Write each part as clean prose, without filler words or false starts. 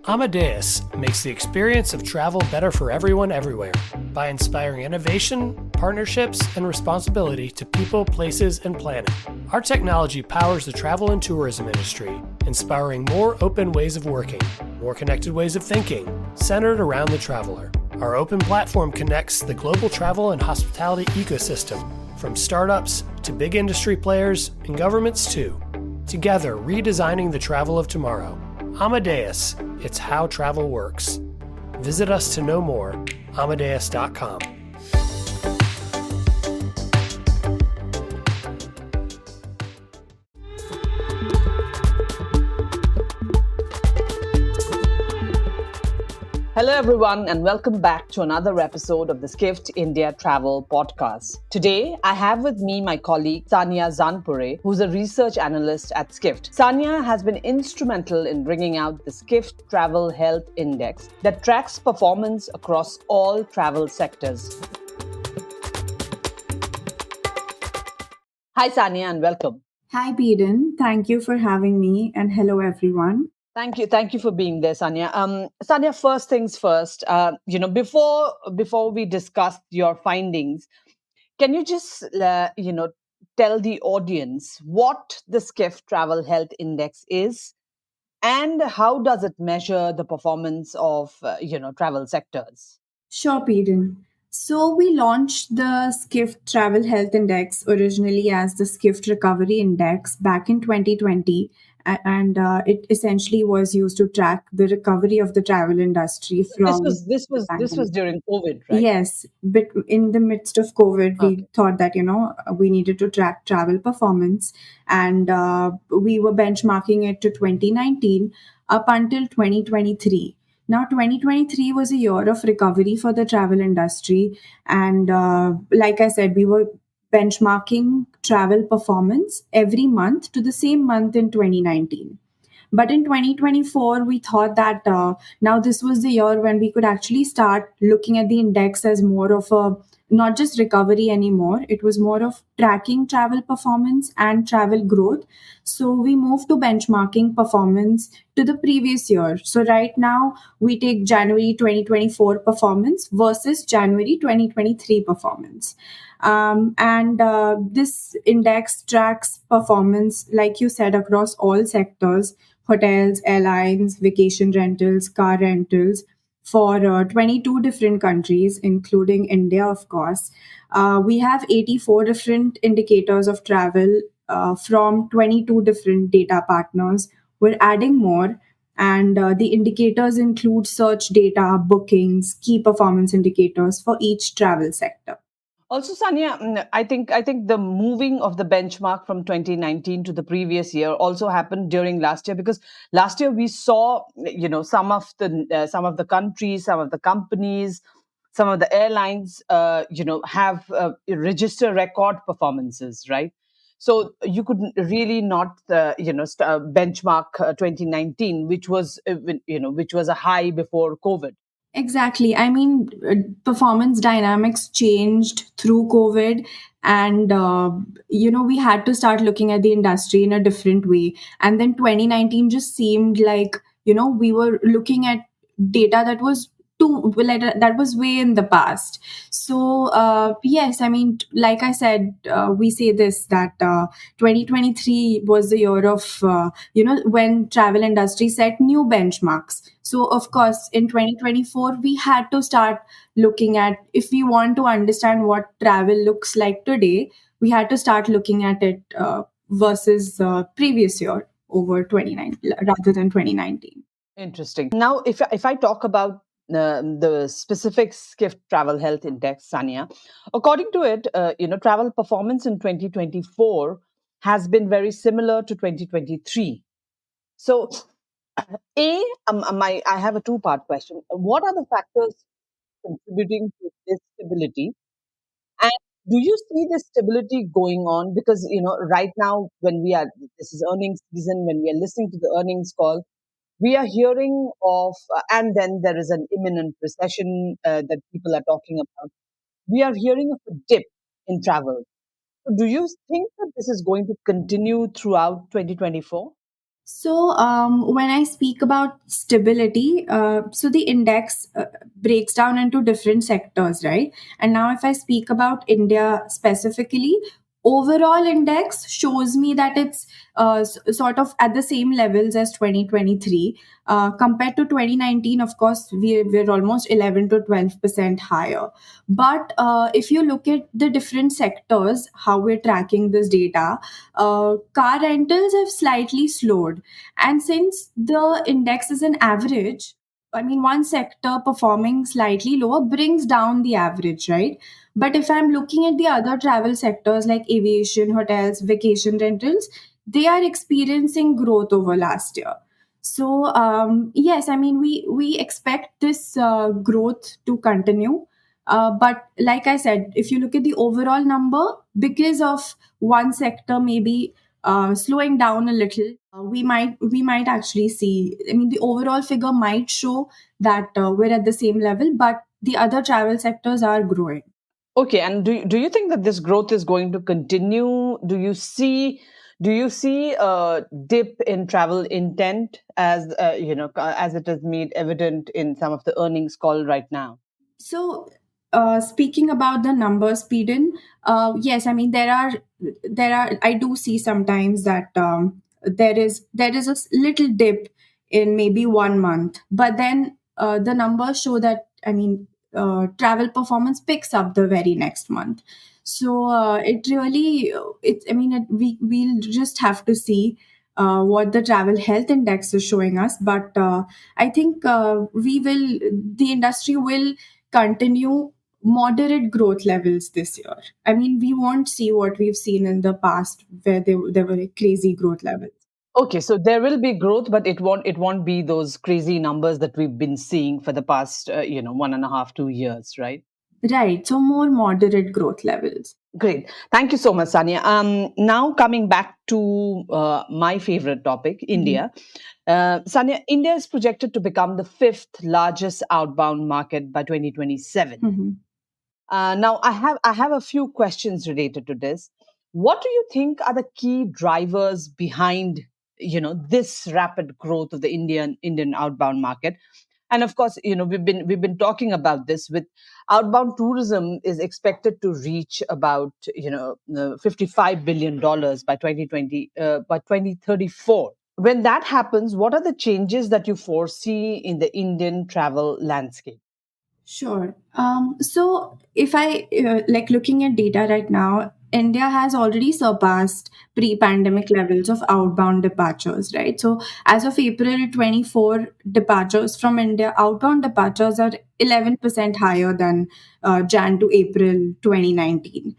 Amadeus makes the experience of travel better for everyone everywhere by inspiring innovation, partnerships, and responsibility to people, places, and planet. Our technology powers the travel and tourism industry, inspiring more open ways of working, more connected ways of thinking, centered around the traveler. Our open platform connects the global travel and hospitality ecosystem, from startups to big industry players and governments too. Together, redesigning the travel of tomorrow. Amadeus, it's how travel works. Visit us to know more, amadeus.com. Hello, everyone, and welcome back to another episode of the Skift India Travel Podcast. Today, I have with me my colleague Saniya Zanpure, who's a research analyst at Skift. Saniya has been instrumental in bringing out the Skift Travel Health Index that tracks performance across all travel sectors. Hi, Saniya, and welcome. Hi, Peden. Thank you for having me, and hello, everyone. Thank you for being there, Saniya. Saniya, first things first. Before we discuss your findings, can you just tell the audience what the Skift Travel Health Index is, and how does it measure the performance of travel sectors? Sure, Peden. So, we launched the Skift Travel Health Index originally as the Skift Recovery Index back in 2020, and it essentially was used to track the recovery of the travel industry This from was this the was this was pandemic. during COVID, right? Yes, but in the midst of COVID, we Okay. thought that, we needed to track travel performance, and we were benchmarking it to 2019 up until 2023. Now, 2023 was a year of recovery for the travel industry. And like I said, we were benchmarking travel performance every month to the same month in 2019. But in 2024, we thought that now this was the year when we could actually start looking at the index as more of a not just recovery anymore. It was more of tracking travel performance and travel growth. So we moved to benchmarking performance to the previous year. So right now, we take January 2024 performance versus January 2023 performance. And this index tracks performance, like you said, across all sectors: hotels, airlines, vacation rentals, car rentals, for 22 different countries, including India, of course. We have 84 different indicators of travel from 22 different data partners. We're adding more. And the indicators include search data, bookings, key performance indicators for each travel sector. Also, Sanya, I think the moving of the benchmark from 2019 to the previous year also happened during last year, because last year we saw some of the countries, some of the companies, some of the airlines have register record performances, right? So you could really not benchmark 2019, which was a high before COVID. Exactly. I mean, performance dynamics changed through COVID, and we had to start looking at the industry in a different way. And then 2019 just seemed like we were looking at data that was too like that was way in the past. So yes, I mean, like I said, we say this that 2023 was the year of when travel industry set new benchmarks. So of course in 2024 we had to start looking at, if we want to understand what travel looks like today, we had to start looking at it versus previous year over 29 rather than 2019. Interesting. Now, if I talk about the specific Skift Travel Health Index, Sania, according to it, travel performance in 2024 has been very similar to 2023. So, I have a two-part question. What are the factors contributing to this stability? And do you see this stability going on? Because, right now, this is earnings season, when we are listening to the earnings call, we are hearing of, and then there is an imminent recession that people are talking about. We are hearing of a dip in travel. So do you think that this is going to continue throughout 2024? So, when I speak about stability, so the index breaks down into different sectors, right? And now, if I speak about India specifically, overall index shows me that it's sort of at the same levels as 2023. Compared to 2019, of course, we're almost 11 to 12% higher. But if you look at the different sectors, how we're tracking this data, car rentals have slightly slowed. And since the index is an average, I mean, one sector performing slightly lower brings down the average, right? But if I'm looking at the other travel sectors like aviation, hotels, vacation rentals, they are experiencing growth over last year. So yes, I mean we expect this growth to continue. But like I said, if you look at the overall number, because of one sector maybe slowing down a little, we might actually see. I mean, the overall figure might show that we're at the same level, but the other travel sectors are growing. Okay, and do you think that this growth is going to continue? Do you see a dip in travel intent as as it is made evident in some of the earnings call right now? So, speaking about the numbers, Peden, yes, I mean there are. I do see sometimes that there is a little dip in maybe 1 month, but then the numbers show that, I mean, travel performance picks up the very next month. So it really it's I mean we'll just have to see what the travel health index is showing us, but I think the industry will continue moderate growth levels this year. I mean, we won't see what we've seen in the past where there were crazy growth levels. Okay, so there will be growth, but it won't be those crazy numbers that we've been seeing for the past 1.5 2 years, right? Right. So more moderate growth levels. Great. Thank you so much, Sania. Now coming back to my favorite topic, Mhm. India. Sania, India is projected to become the fifth largest outbound market by 2027. Mhm. Now, I have a few questions related to this. What do you think are the key drivers behind this rapid growth of the Indian outbound market? And of course, we've been talking about this with outbound tourism is expected to reach about $55 billion by 2034. When that happens, what are the changes that you foresee in the Indian travel landscape? Sure. So if I like looking at data right now, India has already surpassed pre-pandemic levels of outbound departures, right? So as of April 24, departures from India, outbound departures are 11% higher than Jan to April 2019.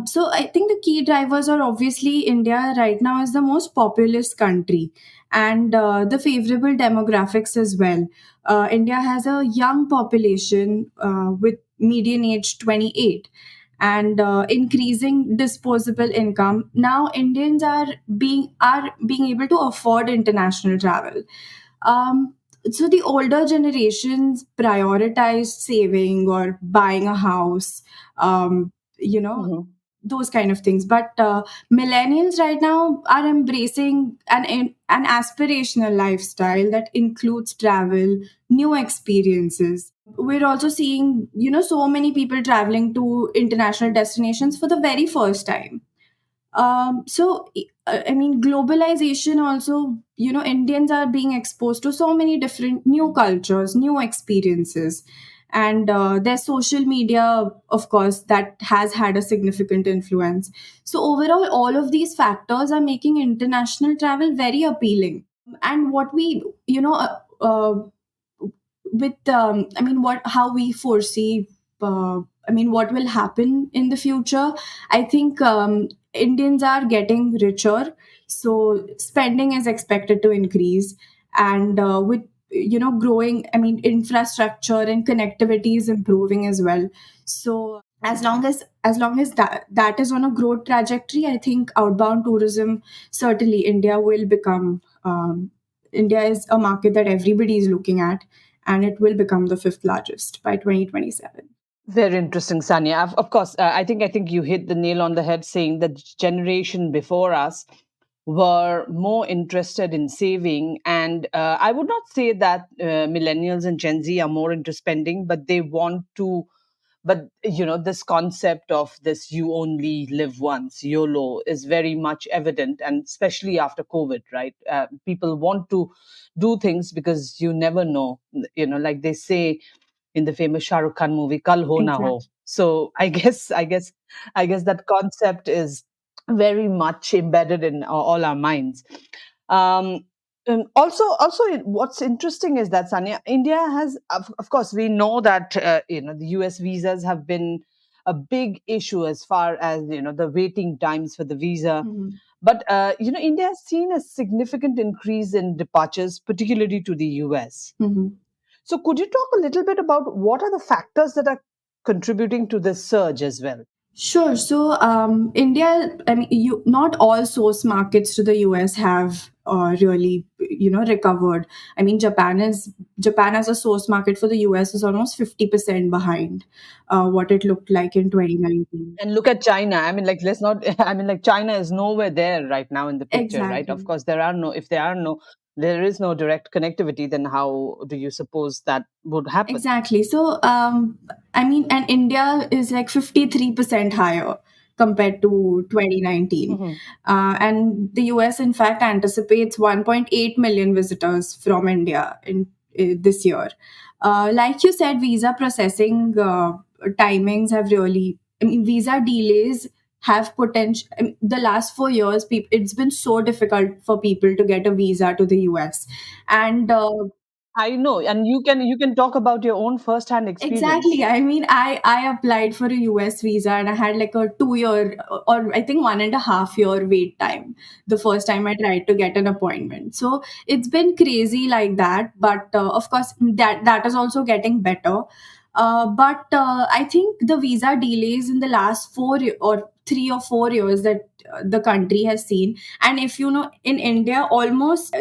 So I think the key drivers are obviously India right now is the most populous country, and the favorable demographics as well. India has a young population with median age 28 and increasing disposable income. Now Indians are being able to afford international travel. Um, so the older generations prioritize saving or buying a house. Um, you know Mhm. those kind of things, but millennials right now are embracing an aspirational lifestyle that includes travel, new experiences. We're also seeing so many people traveling to international destinations for the very first time. I mean, globalization also, Indians are being exposed to so many different new cultures, new experiences. And their social media, of course, that has had a significant influence. So, overall, all of these factors are making international travel very appealing. And what we, with I mean what how we foresee I mean what will happen in the future. I think Indians are getting richer, so spending is expected to increase. And with growing, I mean, infrastructure and connectivity is improving as well. So as long as that is on a growth trajectory, I think outbound tourism, certainly India will become India is a market that everybody is looking at, and it will become the fifth largest by 2027. Very interesting, Sanya. Of course, I think you hit the nail on the head, saying that generation before us were more interested in saving. And I would not say that millennials and Gen Z are more into spending, but they want to. But this concept of this "you only live once" YOLO is very much evident, and especially after COVID, right? People want to do things because you never know. Like they say in the famous Shah Rukh Khan movie, "Kal ho na ho." Exactly. So I guess that concept is very much embedded in all our minds. Um, and what's interesting is that, Sanya, India has, of course, we know that the US visas have been a big issue as far as the waiting times for the visa. Mhm. But India has seen a significant increase in departures, particularly to the US. Mhm. So, could you talk a little bit about what are the factors that are contributing to this surge as well? Sure. So, India, I mean, not all source markets to the US have really, recovered. I mean, Japan as a source market for the US is almost 50% behind what it looked like in 2019. And look at China. I mean, like, let's not, I mean, like, China is nowhere there right now in the picture, right? Of Exactly. course, there is no direct connectivity, then how do you suppose that would happen? Exactly. So, I mean, and India is like 53% higher compared to 2019. Mhm. And the US, in fact, anticipates 1.8 million visitors from India in this year. Like you said, visa processing timings have really, I mean, visa delays have potential. I mean, the last 4 years, it's been so difficult for people to get a visa to the US. And I know, and you can talk about your own first-hand exactly. experience. I mean, I applied for a US visa and I had like a 2 year or I think 1.5 year wait time the first time I tried to get an appointment. So it's been crazy like that. But of course, that is also getting better. But I think the visa delays in the last or 3 or 4 years that the country has seen, and if you know, in India, almost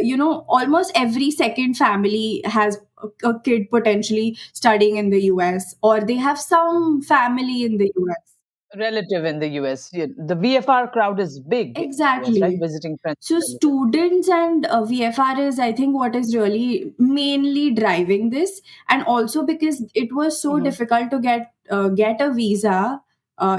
every second family has a kid potentially studying in the US, or they have some family in the US. Relative in the US. The VFR crowd is big in the US, right? Exactly. Visiting friends So and relatives. students and VFR is, I think, what is really mainly driving this, and also because it was so Mhm. difficult to get a visa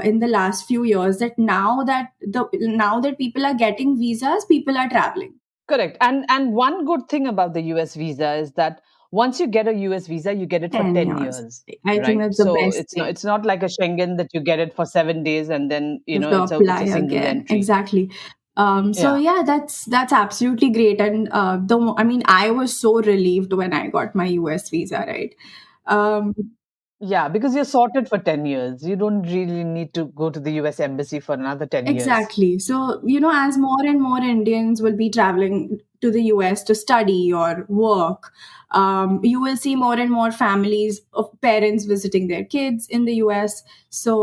in the last few years, that now that people are getting visas, people are traveling. Correct. And one good thing about the US visa is that once you get a US visa, you get it for 10 10 years. years, I think right? that's the So best it's thing. not like a Schengen that you get it for 7 days and then You have to it's apply a single again. entry. Exactly. So Yeah. yeah, that's absolutely great. And I mean, I was so relieved when I got my US visa, right? Um, Yeah, because you're sorted for 10 years. You don't really need to go to the US embassy for another 10 years. exactly. So, as more and more Indians will be traveling to the US to study or work, you will see more and more families of parents visiting their kids in the US. So,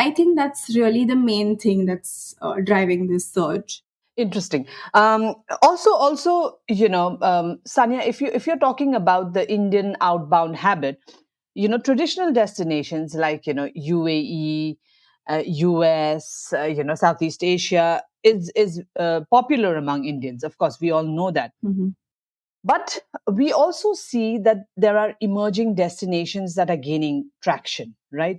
I think that's really the main thing that's driving this surge. Interesting. Also, Sanya, if you're talking about the Indian outbound habit, traditional destinations like UAE, US, Southeast Asia is popular among Indians. Of course, we all know that. Mhm. But we also see that there are emerging destinations that are gaining traction, right?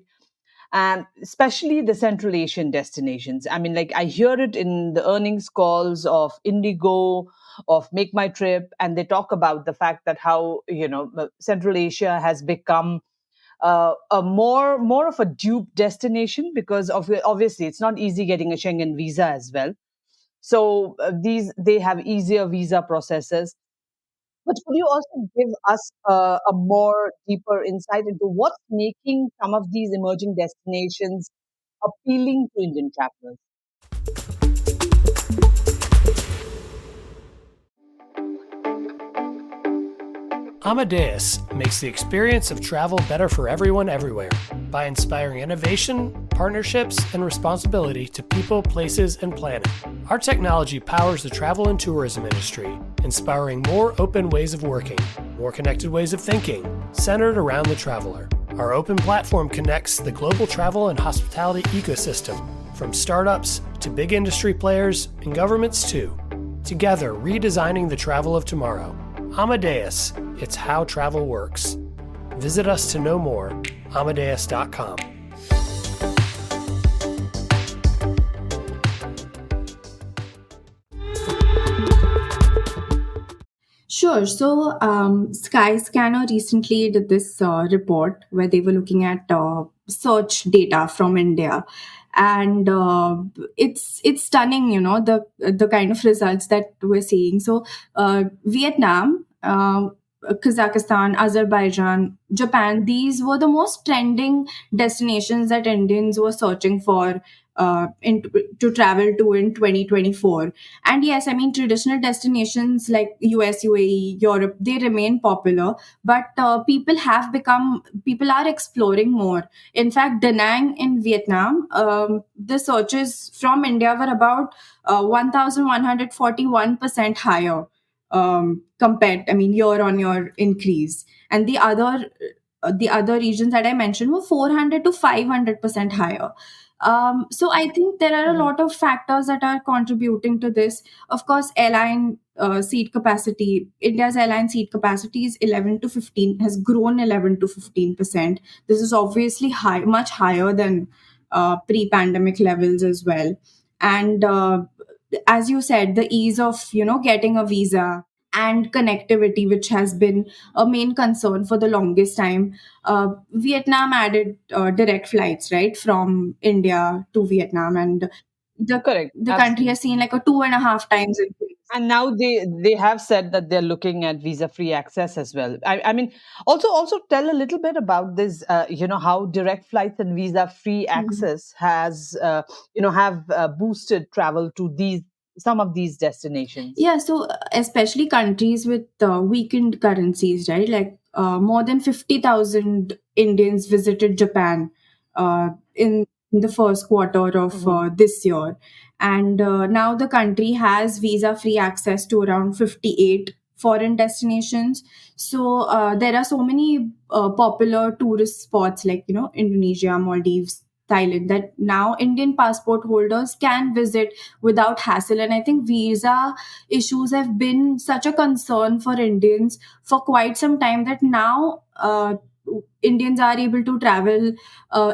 And especially the Central Asian destinations. I mean, like I hear it in the earnings calls of Indigo, of Make My Trip, and they talk about the fact that how Central Asia has become a more of a dupe destination because of obviously it's not easy getting a Schengen visa as well. So these they have easier visa processes. But could you also give us a more deeper insight into what's making some of these emerging destinations appealing to Indian travelers? Amadeus makes the experience of travel better for everyone everywhere by inspiring innovation, partnerships, and responsibility to people, places, and planet. Our technology powers the travel and tourism industry, inspiring more open ways of working, more connected ways of thinking, centered around the traveler. Our open platform connects the global travel and hospitality ecosystem, from startups to big industry players and governments too. Together, redesigning the travel of tomorrow. Amadeus, it's how travel works. Visit us to know more, amadeus.com. Sure. So, Skyscanner recently did this report where they were looking at search data from India, and it's stunning. You know, the kind of results that we're seeing. So, Vietnam. Kazakhstan, Azerbaijan, Japan, these were the most trending destinations that Indians were searching for to travel to in 2024. And yes, I mean, traditional destinations like US, UAE, Europe, they remain popular, but people are exploring more. In fact, Da Nang in Vietnam, the searches from India were about 1,141% higher compared, I mean, year on year increase. And the other regions that I mentioned were 400 to 500% higher. So I think there are a Mhm. lot of factors that are contributing to this. Of course, airline seat capacity. India's airline seat capacity is 11 to 15 has grown 11 to 15%. This is obviously high, much higher than pre-pandemic levels as well. And as you said, the ease of getting a visa and connectivity, which has been a main concern for the longest time. Vietnam added direct flights, right, from India to Vietnam, and the Correct. the country has Absolutely. seen like a 2.5 times increase. And now they have said that they're looking at visa free access as well. I mean, also tell a little bit about this. How direct flights and visa free Mhm. access has have boosted travel to these some of these destinations. Yeah, so especially countries with weakened currencies, right? Like more than 50,000 Indians visited Japan in the first quarter of Hmm. this year. And now the country has visa free access to around 58 foreign destinations. So there are so many popular tourist spots like, Indonesia, Maldives, Thailand, that now Indian passport holders can visit without hassle. And I think visa issues have been such a concern for Indians for quite some time that now Indians are able to travel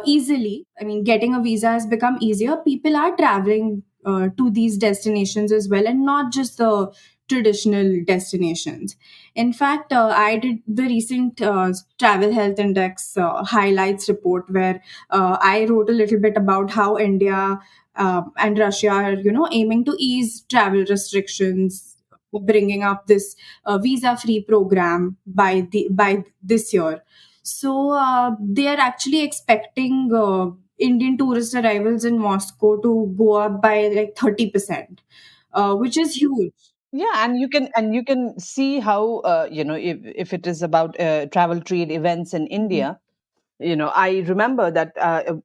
easily. I mean, getting a visa has become easier. People are traveling to these destinations as well, and not just the traditional destinations. In fact, I did the recent Travel Health Index highlights report where I wrote a little bit about how India and Russia are, aiming to ease travel restrictions, bringing up this visa-free program by this year. So they are actually expecting Indian tourist arrivals in Moscow to go up by like 30%, which is huge. Yeah, and you can see how if it is about travel trade events in Mhm. India. I remember that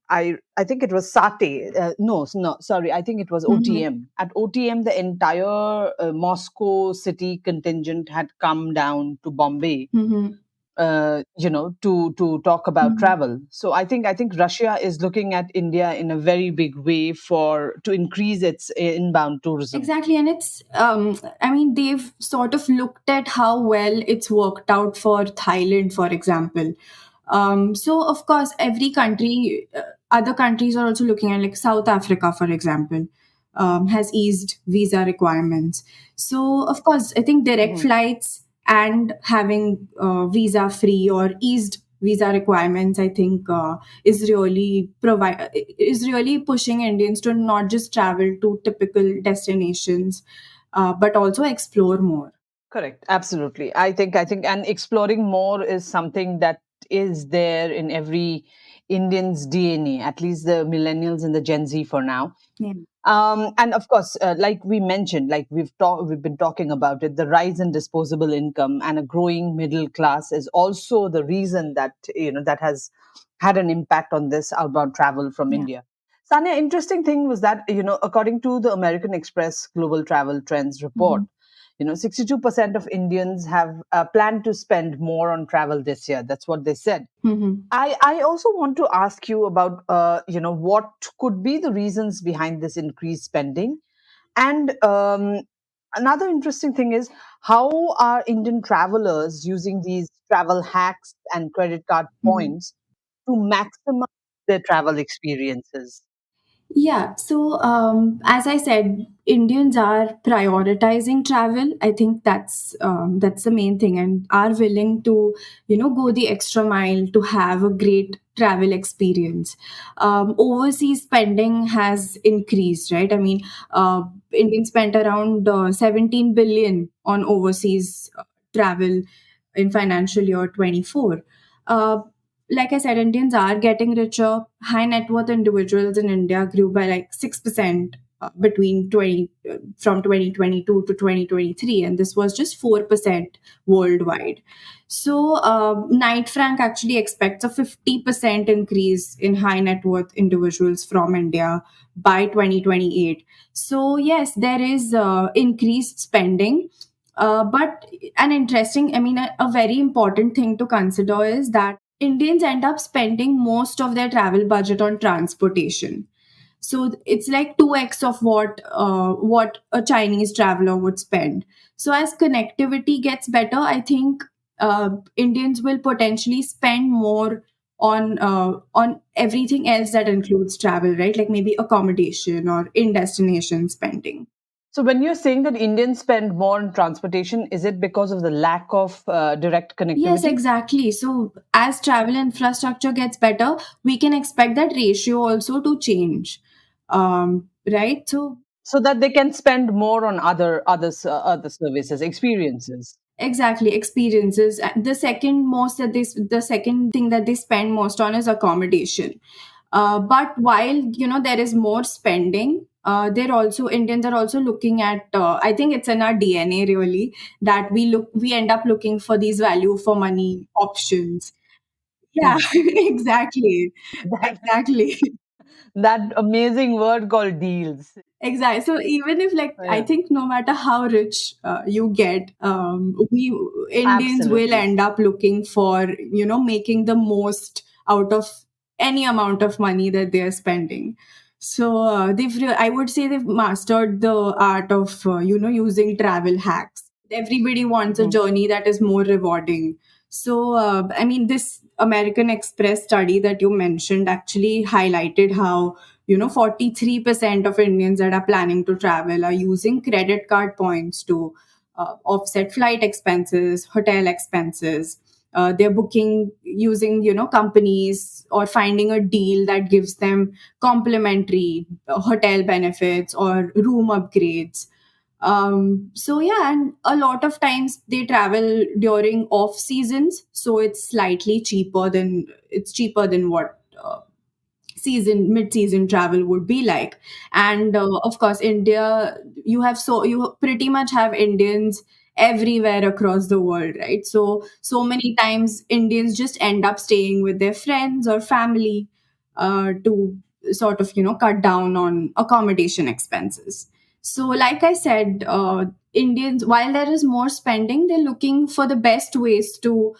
I think it was Sate. No, sorry, I think it was Mhm. OTM. At OTM, the entire Moscow city contingent had come down to Bombay, Mhm. to talk about Mhm. travel. So I think Russia is looking at India in a very big way for to increase its inbound tourism. Exactly, and it's I mean, they've sort of looked at how well it's worked out for Thailand, for example. So of course, every country, other countries are also looking at, like South Africa, for example, has eased visa requirements. So of course, I think direct Mhm. flights and having visa free or eased visa requirements, I think is really pushing Indians to not just travel to typical destinations, but also explore more. Correct. Absolutely. I think and exploring more is something that is there in every Indian's DNA, at least the millennials and the Gen Z for now. Yeah. And of course, like we mentioned, like we've been talking about it, the rise in disposable income and a growing middle class is also the reason that that has had an impact on this outbound travel from Yeah. India. Sanya, interesting thing was that according to the American Express Global Travel Trends report, Mhm. 62% of Indians have planned to spend more on travel this year. That's what they said. Mhm. I also want to ask you about what could be the reasons behind this increased spending, and Another interesting thing is, how are Indian travelers using these travel hacks and credit card Mhm. points to maximize their travel experiences? Yeah, so as I said, Indians are prioritizing travel. I think that's the main thing, and are willing to go the extra mile to have a great travel experience. Overseas spending has increased, right? I mean, Indians spent around 17 billion on overseas travel in financial year 24. Uh, like I said, Indians are getting richer. High net worth individuals in India grew by like 6% between 2022 to 2023, and this was just 4% worldwide. So, Knight Frank actually expects a 50% increase in high net worth individuals from India by 2028. So, yes, there is increased spending. But an interesting, I mean, a very important thing to consider is that Indians end up spending most of their travel budget on transportation. So it's like 2x of what a Chinese traveler would spend. So as connectivity gets better, I think Indians will potentially spend more on everything else that includes travel, right? Like maybe accommodation or in destination spending. So, when you're saying that Indians spend more on transportation, is it because of the lack of direct Yes, connectivity? exactly. So as travel infrastructure gets better, we can expect that ratio also to change. Right? So So that they can spend more on other services, experiences. exactly, experiences. The second thing that they spend most on is accommodation. But while there is more spending, they're also Indians are also looking at. I think it's in our DNA really that we end up looking for these value for money options. Yeah, Hmm. exactly. That Exactly. that amazing word called deals. Exactly. So even if like I Yeah, think no matter how rich you get, we Indians will absolutely. end up looking for making the most out of any amount of money that they are spending. So I would say they've mastered the art of using travel hacks. Everybody wants a Mhm. journey that is more rewarding. So I mean, this American Express study that you mentioned actually highlighted how 43% of Indians that are planning to travel are using credit card points to offset flight expenses, hotel expenses. They're booking using companies or finding a deal that gives them complimentary hotel benefits or room upgrades. So yeah, and a lot of times they travel during off seasons, so it's cheaper than what season mid-season travel would be like. And of course India, you pretty much have Indians everywhere across the world, right? So many times Indians just end up staying with their friends or family to sort of cut down on accommodation expenses. So like I said, Indians, while there is more spending, they're looking for the best ways to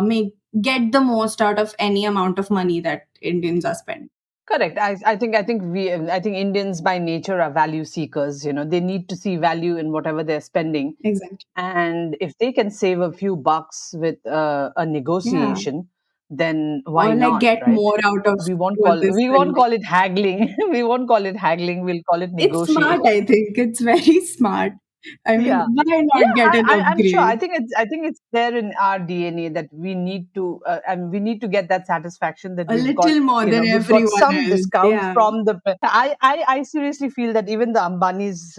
make get the most out of any amount of money that Indians are spending. Correct. I think Indians by nature are value seekers. They need to see value in whatever they're spending, Exactly. and if they can save a few bucks with a Yeah. negotiation, then why Or like not, get right? more out of We won't what call they're we won't spending. call it haggling. We won't call it haggling. We'll call it It's smart, negotiation. I think. It's very smart. I mean, Yeah. why Yeah, not get an I'm sure. upgrade? I think it's there in our DNA that we need to, and we need to get that satisfaction that A little more than we've got everyone some else. discount Yeah, from the. I seriously feel that even the Ambanis,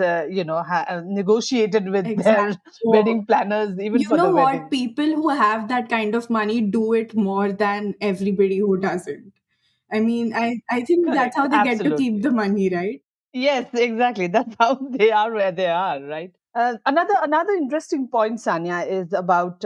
negotiated with their exactly. So, wedding planners, even you for know the what? wedding. People who have that kind of money do it more than everybody who doesn't. I mean, I think that's Correct. how they get to keep Absolutely. the money, right? Yes, exactly. That's how they are where they are, right? Another interesting point, Sanya, is about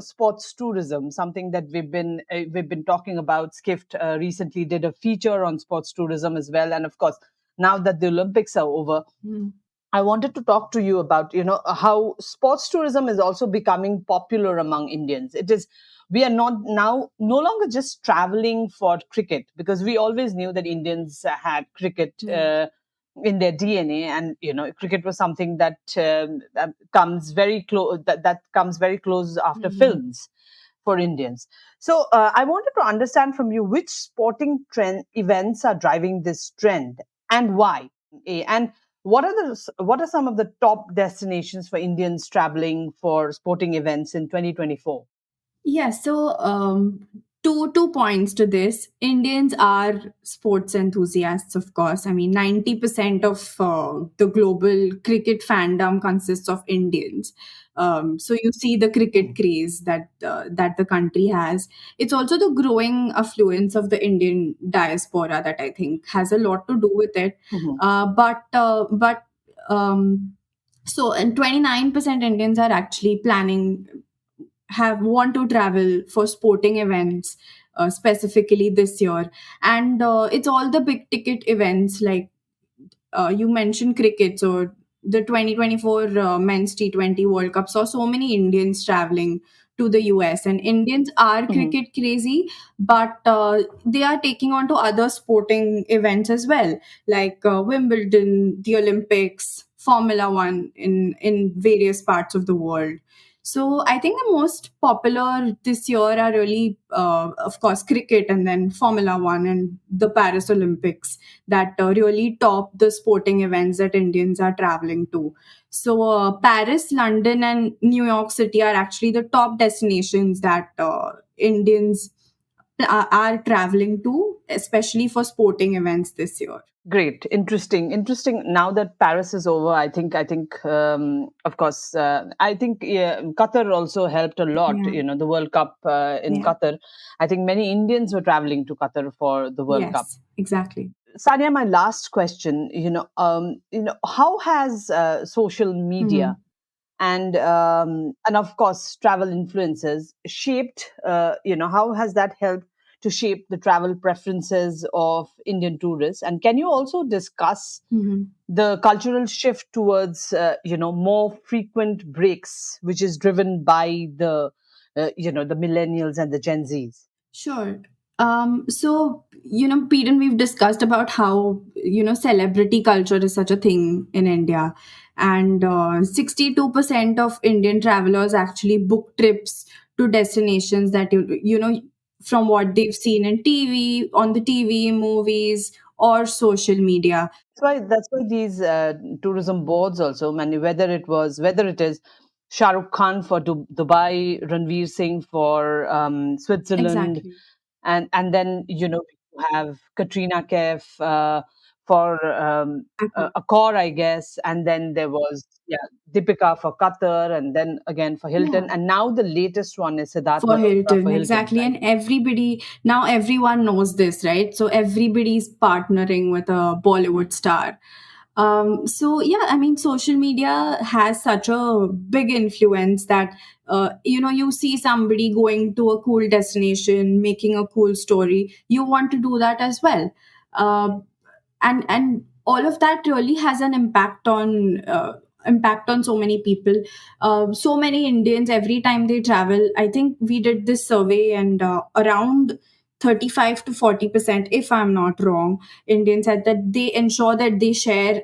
sports tourism. Something that we've been talking about. Skift recently did a feature on sports tourism as well, and of course, now that the Olympics are over, Mm. I wanted to talk to you about how sports tourism is also becoming popular among Indians. It is We are not now no longer just traveling for cricket, because we always knew that Indians had cricket. Yeah. in their DNA, and cricket was something that comes very close. That comes very close after films for Indians. So I wanted to understand from you which sporting trend events are driving this trend and why. And what are some of the top destinations for Indians traveling for sporting events in 2024? Yeah, so two points to this. Indians are sports enthusiasts, of course. I mean, 90% of the global cricket fandom consists of Indians. So you see the cricket craze that the country has. It's also the growing affluence of the Indian diaspora that I think has a lot to do with it. Mhm. But so, and 29% Indians are actually planning have want to travel for sporting events specifically this year, and it's all the big ticket events like you mentioned cricket. So the 2024 men's T20 World Cup saw so many Indians traveling to the US, and Indians are Mhm. cricket crazy, but they are taking on to other sporting events as well, like Wimbledon, the Olympics, Formula One in various parts of the world. So I think the most popular this year are really, of course, cricket, and then Formula One and the Paris Olympics that really top the sporting events that Indians are traveling to. So, Paris, London, and New York City are actually the top destinations that Indians are traveling to, especially for sporting events this year. Great, interesting. Now that Paris is over, of course, I think Qatar also helped a lot. Yeah. The World Cup in Yeah. Qatar. I think many Indians were traveling to Qatar for the World Cup. Yes, exactly. Sania, my last question. How has social Mhm. media and of course travel influences shaped how has that helped to shape the travel preferences of Indian tourists, and can you also discuss Mhm. the cultural shift towards more frequent breaks, which is driven by the millennials and the Gen Z's? Sure. So, Peden, we've discussed about how, celebrity culture is such a thing in India. And 62% of Indian travelers actually book trips to destinations that, from what they've seen in TV, on the TV, movies, or social media. That's why these tourism boards also, whether it is Shah Rukh Khan for Dubai, Ranveer Singh for Switzerland, Exactly. and then you have Katrina Kaif for Accor, I guess, and then there was Deepika for Qatar, and then again for Hilton, Yeah. and now the latest one is Siddharth For Malhotra Hilton, for Hilton, exactly. right? And everybody, now everyone knows this, right? So everybody's partnering with a Bollywood star. So yeah, I mean, social media has such a big influence that, you see somebody going to a cool destination, making a cool story. You want to do that as well. Uh, and all of that really has an impact on so many people, so many Indians every time they travel. I think we did this survey, and around 35 to 40%, if I'm not wrong, Indians said that they ensure that they share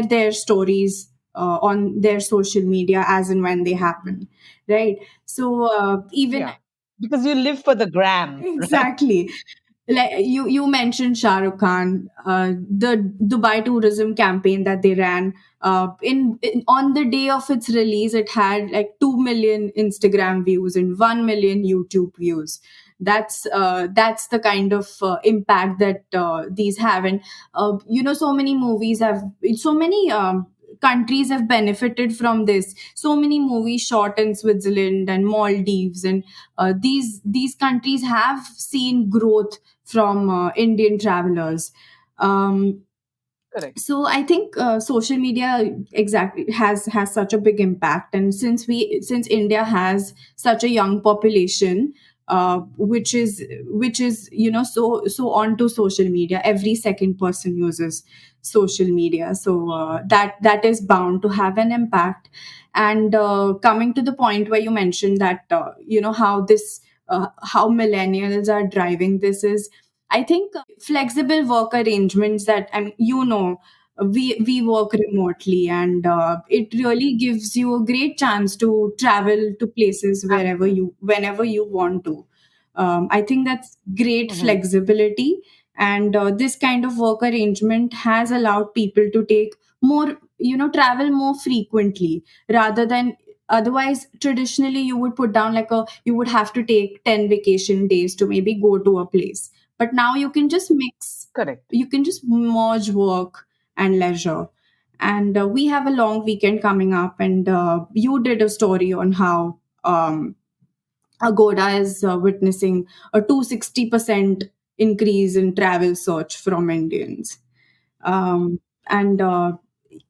their stories on their social media as and when they happen, right? So even Yeah, because you live for the gram, right? exactly. Like you mentioned Shah Rukh Khan, the Dubai tourism campaign that they ran. On the day of its release, it had like 2 million Instagram views and 1 million YouTube views. That's the kind of impact that these have, and so many movies have, so many countries have benefited from this. So many movies shot in Switzerland and Maldives, and these countries have seen growth from Indian travelers. Um, Correct. so I think social media exactly has such a big impact, and since India has such a young population, which is so onto social media, every second person uses social media, so that is bound to have an impact. And coming to the point where you mentioned that how millennials are driving this is, I think flexible work arrangements that, I mean, we work remotely, and it really gives you a great chance to travel to places whenever you want to. I think that's great Mhm. flexibility, and this kind of work arrangement has allowed people to take more, travel more frequently, rather than otherwise traditionally you would put down like a you would have to take 10 vacation days to maybe go to a place, but now Correct. you can just merge work and leisure. And we have a long weekend coming up, and you did a story on how Agoda is witnessing a 260% increase in travel search from Indians. And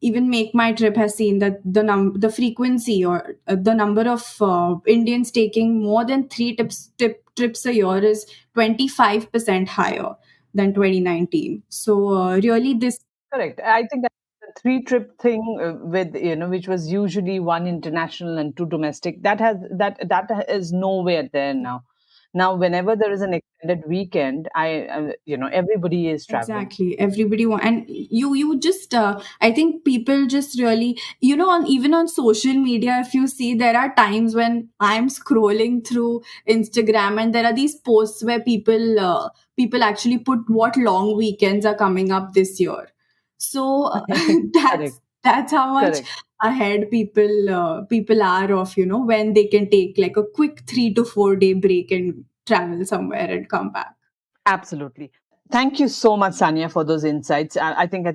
even Make My Trip has seen that the frequency, or the number of Indians taking more than trips a year is 25% higher than 2019. So really, this Correct. I think that the three trip thing with which was usually one international and two domestic, that is nowhere there now. Now, whenever there is an extended weekend, everybody is traveling. exactly everybody want, and you just I think people just really, on even on social media, if you see, there are times when I'm scrolling through Instagram and there are these posts where people actually put what long weekends are coming up this year. So Correct. that's how much Correct. ahead people are of, when they can take like a quick 3 to 4 day break and travel somewhere and come back. Absolutely. Thank you so much, Sania, for those insights. I think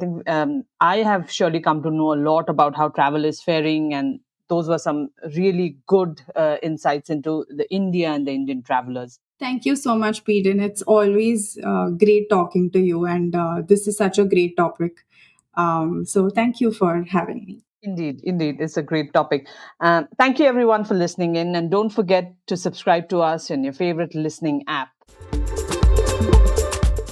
I have surely come to know a lot about how travel is faring, and those were some really good insights into the India and the Indian travelers. Thank you so much, Peden. It's always great talking to you, and this is such a great topic. So, thank you for having me. Indeed, indeed, it's a great topic. Thank you, everyone, for listening in, and don't forget to subscribe to us in your favorite listening app.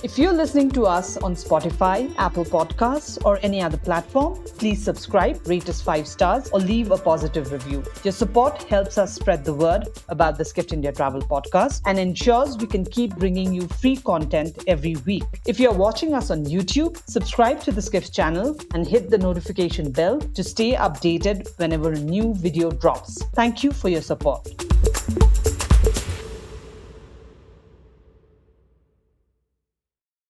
If you're listening to us on Spotify, Apple Podcasts, or any other platform, please subscribe, rate us 5 stars, or leave a positive review. Your support helps us spread the word about the Skift India Travel Podcast and ensures we can keep bringing you free content every week. If you're watching us on YouTube, subscribe to the Skift channel and hit the notification bell to stay updated whenever a new video drops. Thank you for your support.